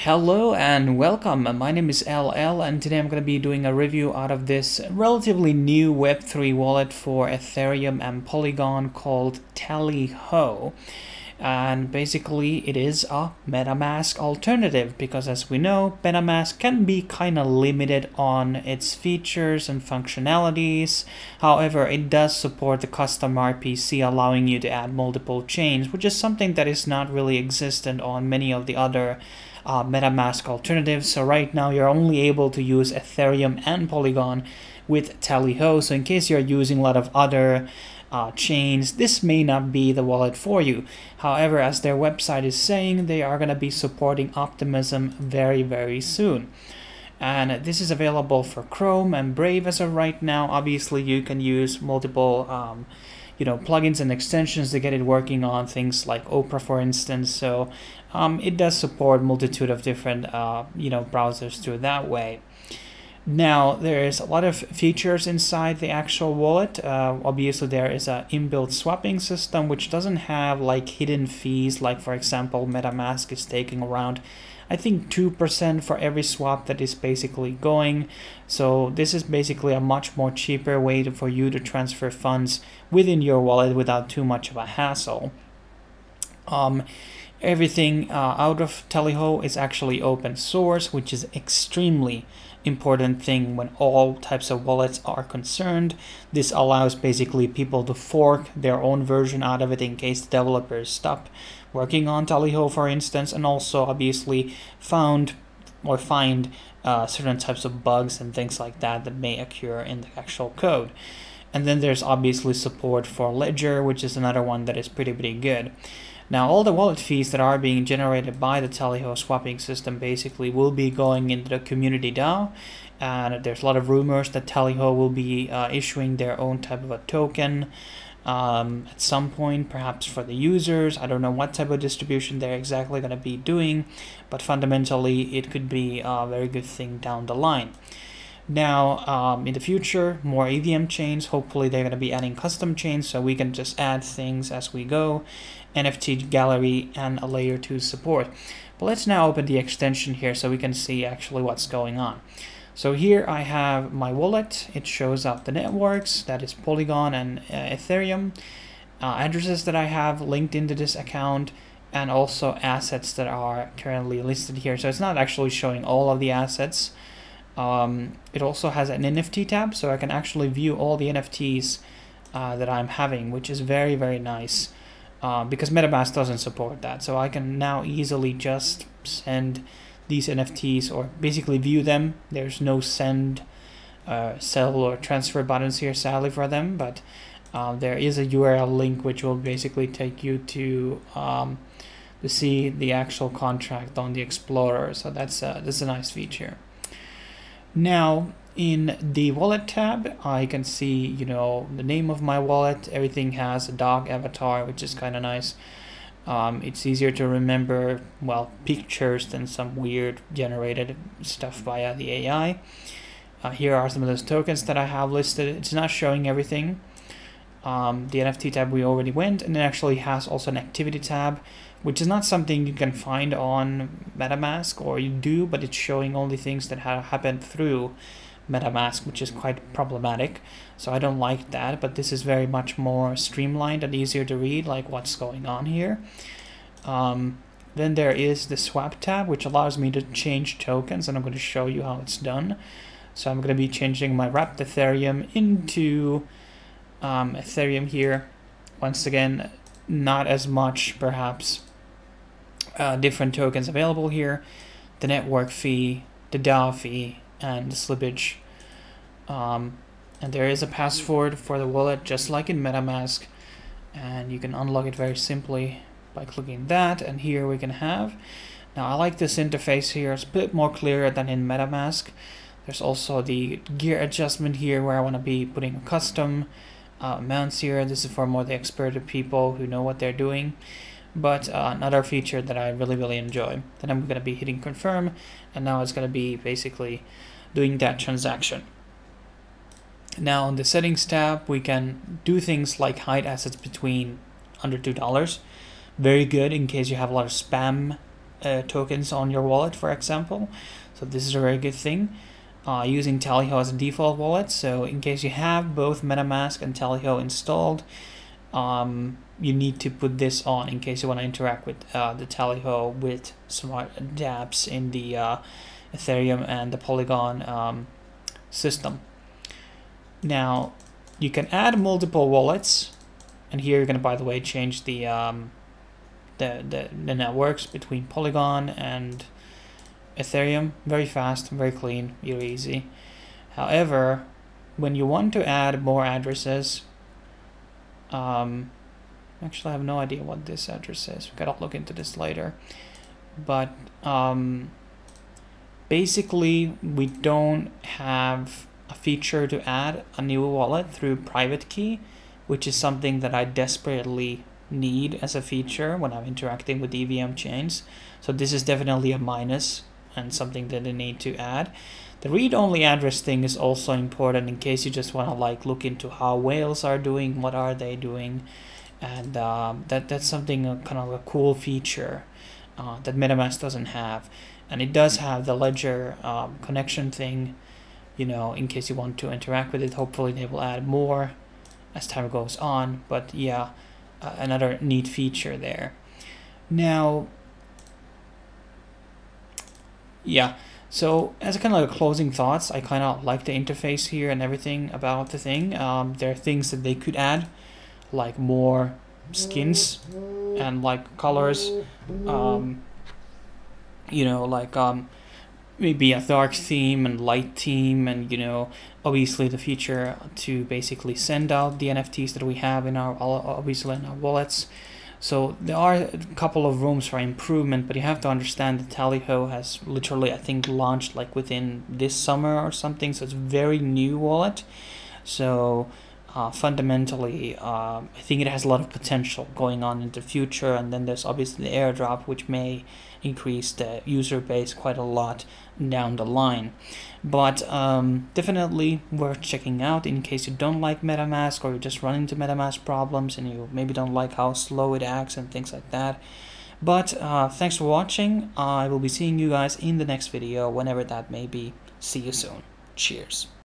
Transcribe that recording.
Hello and welcome. My name is LL and today I'm going to be doing a review out of this relatively new Web3 wallet for Ethereum and Polygon called Tallyho. And basically it is a MetaMask alternative because, as we know, MetaMask can be kind of limited on its features and functionalities. However, it does support the custom RPC, allowing you to add multiple chains, which is something that is not really existent on many of the other MetaMask alternatives. So right now you're only able to use Ethereum and Polygon with Tallyho. So in case you're using a lot of other chains, this may not be the wallet for you. However, as their website is saying, they are going to be supporting Optimism very soon. And this is available for Chrome and Brave as of right now. Obviously, you can use multiple plugins and extensions to get it working on things like Opera, for instance. So it does support multitude of different browsers through that way. Now, there's a lot of features inside the actual wallet. Obviously, there is an inbuilt swapping system, which doesn't have like hidden fees, like for example, MetaMask is taking around, I think, 2% for every swap that is basically going. So this is basically a much more cheaper way for you to transfer funds within your wallet without too much of a hassle. Everything out of Tallyho is actually open source, which is extremely important thing when all types of wallets are concerned. This allows basically people to fork their own version out of it in case the developers stop working on Tallyho, for instance, and also obviously find certain types of bugs and things like that that may occur in the actual code. And then there's obviously support for Ledger, which is another one that is pretty good. Now, all the wallet fees that are being generated by the Tallyho swapping system basically will be going into the community DAO, and there's a lot of rumors that Tallyho will be issuing their own type of a token at some point, perhaps for the users. I don't know what type of distribution they're exactly going to be doing, but fundamentally it could be a very good thing down the line. Now, in the future, more EVM chains. Hopefully they're going to be adding custom chains so we can just add things as we go, NFT gallery, and a layer 2 support. But let's now open the extension here so we can see actually what's going on. So here I have my wallet. It shows up the networks, that is Polygon and Ethereum, addresses that I have linked into this account, and also assets that are currently listed here. So it's not actually showing all of the assets. It also has an NFT tab, so I can actually view all the NFTs that I'm having, which is very nice, because MetaMask doesn't support that. So I can now easily just send these NFTs, or basically view them. There's no send, sell, or transfer buttons here, sadly, for them, but there is a URL link which will basically take you to see the actual contract on the Explorer. So that's a nice feature. Now, in the wallet tab, I can see, the name of my wallet. Everything has a dog avatar, which is kind of nice. It's easier to remember, well, pictures than some weird generated stuff via the AI. Here are some of those tokens that I have listed. It's not showing everything. The NFT tab we already went, and it actually has also an activity tab, which is not something you can find on MetaMask, or you do, but it's showing only things that have happened through MetaMask, which is quite problematic. So I don't like that, but this is very much more streamlined and easier to read, like what's going on here. Then there is the swap tab, which allows me to change tokens, and I'm going to show you how it's done. So I'm going to be changing my wrapped Ethereum into Ethereum here. Once again, not as much perhaps different tokens available here. The network fee, the DAO fee, and the slippage. And there is a password for the wallet, just like in MetaMask, and you can unlock it very simply by clicking that. And here we can have, now I like this interface here, it's a bit more clearer than in MetaMask. There's also the gear adjustment here where I want to be putting a custom amounts here. This is for more the expert people who know what they're doing. But another feature that I really enjoy. Then I'm going to be hitting confirm, and now it's going to be basically doing that transaction. Now on the settings tab, we can do things like hide assets between under $2. Very good in case you have a lot of spam tokens on your wallet, for example. So this is a very good thing. Using Tallyho as a default wallet. So in case you have both MetaMask and Tallyho installed, you need to put this on in case you want to interact with the Tallyho with smart dApps in the Ethereum and the Polygon system. Now you can add multiple wallets, and here you're going to, by the way, change the networks between Polygon and Ethereum. Very fast, very clean, really easy. However, when you want to add more addresses, actually I have no idea what this address is. We gotta look into this later. But basically, we don't have a feature to add a new wallet through private key, which is something that I desperately need as a feature when I'm interacting with EVM chains. So this is definitely a minus and something that they need to add. The read-only address thing is also important in case you just want to like look into how whales are doing, what are they doing, and that's something kind of a cool feature that MetaMask doesn't have. And it does have the ledger connection thing, you know, in case you want to interact with it. Hopefully they will add more as time goes on, but yeah, another neat feature there. Now, yeah, so as a kind of like closing thoughts, I kind of like the interface here and everything about the thing. There are things that they could add, like more skins and like colors, you know, like maybe a dark theme and light theme, and you know, obviously the feature to basically send out the NFTs that we have in our obviously in our wallets. So there are a couple of rooms for improvement, but you have to understand that Tallyho has literally, I think, launched like within this summer or something, so it's a very new wallet. So fundamentally, I think it has a lot of potential going on in the future, and then there's obviously the airdrop, which may increase the user base quite a lot down the line. But definitely worth checking out in case you don't like MetaMask, or you just run into MetaMask problems and you maybe don't like how slow it acts and things like that. But thanks for watching. I will be seeing you guys in the next video, whenever that may be. See you soon. Cheers.